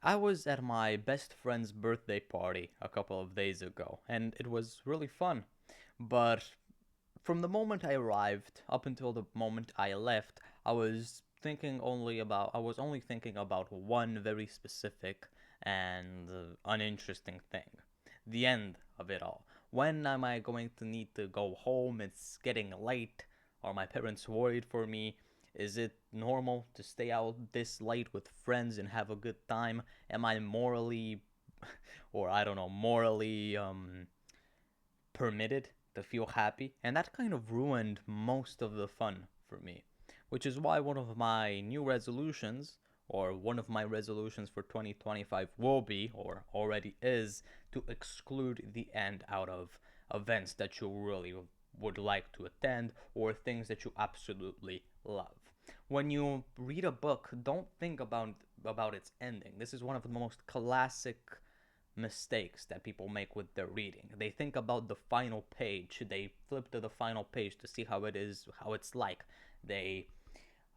I was at my best friend's birthday party a couple of days ago, and it was really fun. But from the moment I arrived up until the moment I left, I was only thinking about one very specific and uninteresting thing. The end of it all. When am I going to need to go home? It's getting late. Are my parents worried for me? Is it normal to stay out this late with friends and have a good time? Am I morally, or I don't know, morally permitted to feel happy? And that kind of ruined most of the fun for me. Which is why one of my new resolutions, or one of my resolutions for 2025 will be, or already is, to exclude the end out of events that you really would like to attend or things that you absolutely love. When you read a book, don't think about its ending. This is one of the most classic mistakes that people make with their reading. They think about the final page. They flip to the final page to see how it is, how it's like. They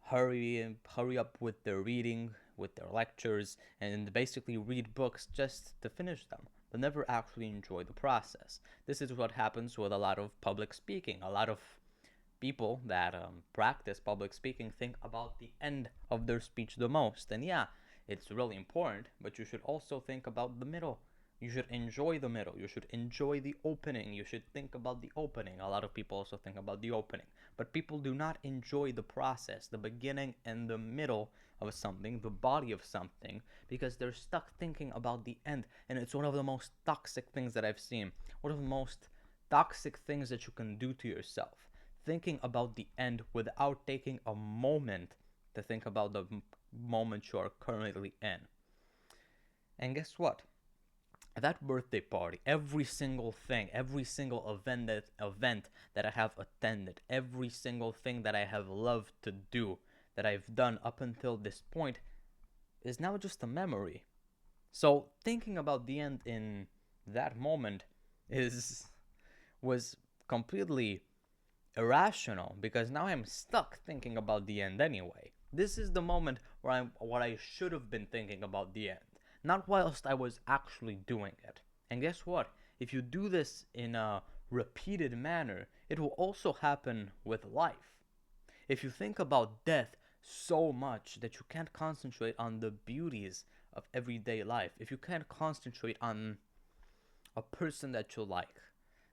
hurry up with their reading, with their lectures, and basically read books just to finish them, but never actually enjoy the process. This is what happens with a lot of public speaking. A lot of people that practice public speaking think about the end of their speech the most. And yeah, it's really important, but you should also think about the middle. You should enjoy the middle. You should enjoy the opening. You should think about the opening. A lot of people also think about the opening. But people do not enjoy the process, the beginning and the middle of something, the body of something, because they're stuck thinking about the end. And it's one of the most toxic things that I've seen. One of the most toxic things that you can do to yourself. Thinking about the end without taking a moment to think about the moment you are currently in. And guess what? That birthday party, every single thing, every single event that I have attended, every single thing that I have loved to do, that I've done up until this point, is now just a memory. So thinking about the end in that moment is was completely irrational because now I'm stuck thinking about the end anyway. This is the moment where I'm what I should have been thinking about the end, not whilst I was actually doing it. And guess what? If you do this in a repeated manner, it will also happen with life. If you think about death so much that you can't concentrate on the beauties of everyday life, if you can't concentrate on a person that you like,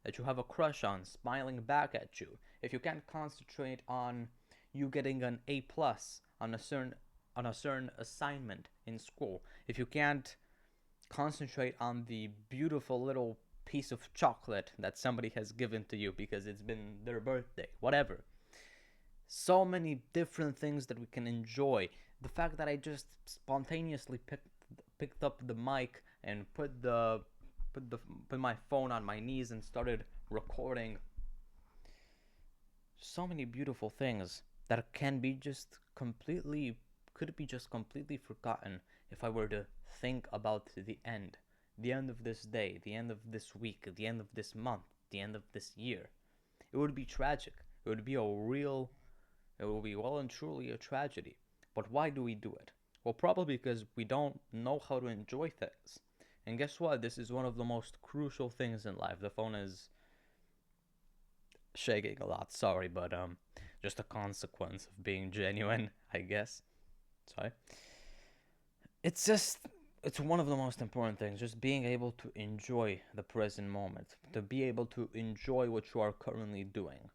that you have a crush on, smiling back at you, if you can't concentrate on you getting an A plus on a certain assignment in school, if you can't concentrate on the beautiful little piece of chocolate that somebody has given to you because it's been their birthday, whatever. So many different things that we can enjoy. The fact that I just spontaneously picked up the mic and put my phone on my knees and started recording so many beautiful things that can be just completely could be just completely forgotten if I were to think about the end of this day, the end of this week, the end of this month, the end of this year. It would be tragic. It would be a real it will be well and truly a tragedy. But why do we do it? Well, probably because we don't know how to enjoy things. And guess what? This is one of the most crucial things in life. The phone is shaking a lot. Sorry, but just a consequence of being genuine, I guess. Sorry. It's just it's one of the most important things, just being able to enjoy the present moment, to be able to enjoy what you are currently doing.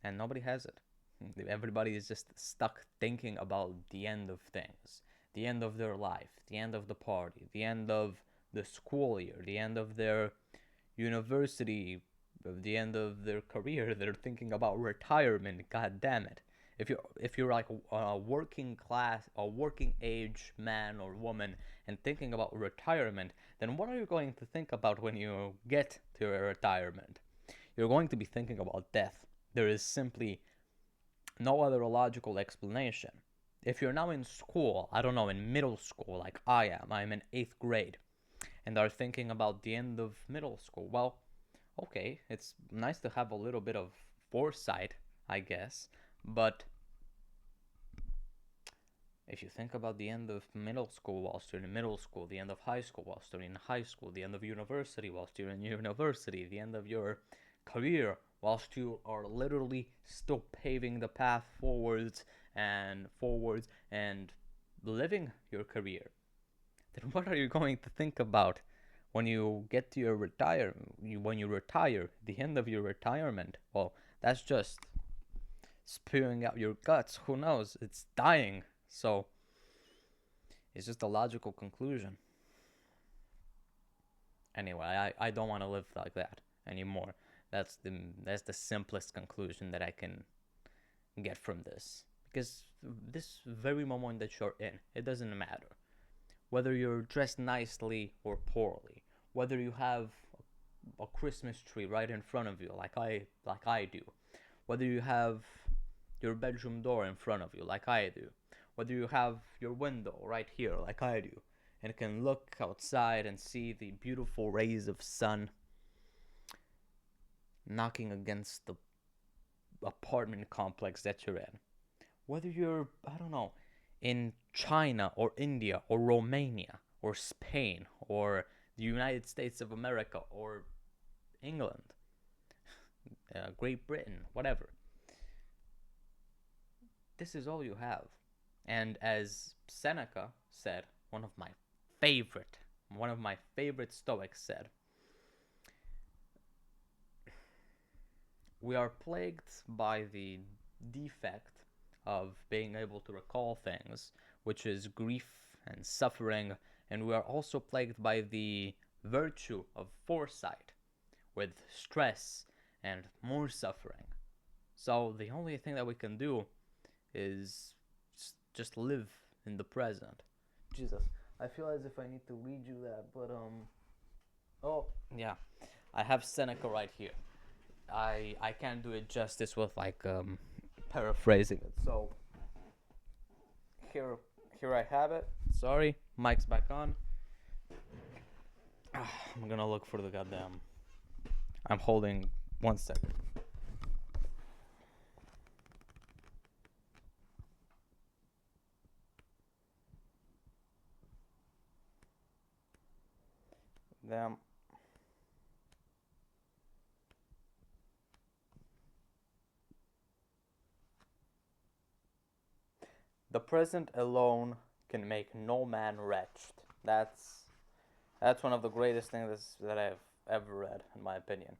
And nobody has it. Everybody is just stuck thinking about the end of things, the end of their life, the end of the party, the end of the school year, the end of their university, the end of their career. They're thinking about retirement. God damn it! If you're like a working class, a working age man or woman, and thinking about retirement, then what are you going to think about when you get to your retirement? You're going to be thinking about death. There is simply no other logical explanation. If you're now in school, I don't know, in middle school like I am, I'm in 8th grade, and are thinking about the end of middle school, well, okay, it's nice to have a little bit of foresight, I guess, but If you think about the end of middle school whilst you're in middle school, the end of high school whilst you're in high school, the end of university whilst you're in university, the end of your career whilst you are literally still paving the path forwards and living your career, then what are you going to think about when you get to your when you retire, the end of your retirement? Well, that's just spewing out your guts. Who knows? It's dying. So it's just a logical conclusion. Anyway, I don't want to live like that anymore. That's the simplest conclusion that I can get from this. Because this very moment that you're in, it doesn't matter whether you're dressed nicely or poorly, whether you have a Christmas tree right in front of you, like I do, whether you have your bedroom door in front of you, like I do, whether you have your window right here, like I do, and can look outside and see the beautiful rays of sun knocking against the apartment complex that you're in. Whether you're, I don't know, in China or India or Romania or Spain or the United States of America or England, Great Britain, whatever. This is all you have. And as Seneca said, favorite, one of my favorite Stoics said, we are plagued by the defect of being able to recall things, which is grief and suffering, and we are also plagued by the virtue of foresight, with stress and more suffering. So the only thing that we can do is just live in the present. Jesus, I feel as if I need to read you that, but oh yeah, I have Seneca right here. I can't do it justice with paraphrasing it. So here I have it. Sorry, mic's back on. I'm gonna look for the goddamn. I'm holding 1 second. Damn. The present alone can make no man wretched. That's one of the greatest things that I've ever read, in my opinion.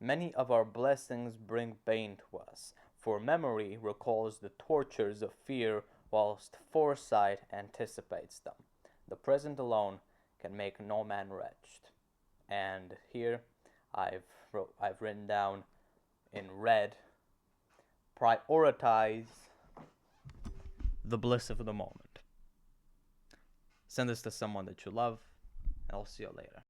Many of our blessings bring pain to us, for memory recalls the tortures of fear, whilst foresight anticipates them. The present alone can make no man wretched. And here I've written down in red, prioritize the bliss of the moment. Send this to someone that you love, and I'll see you later.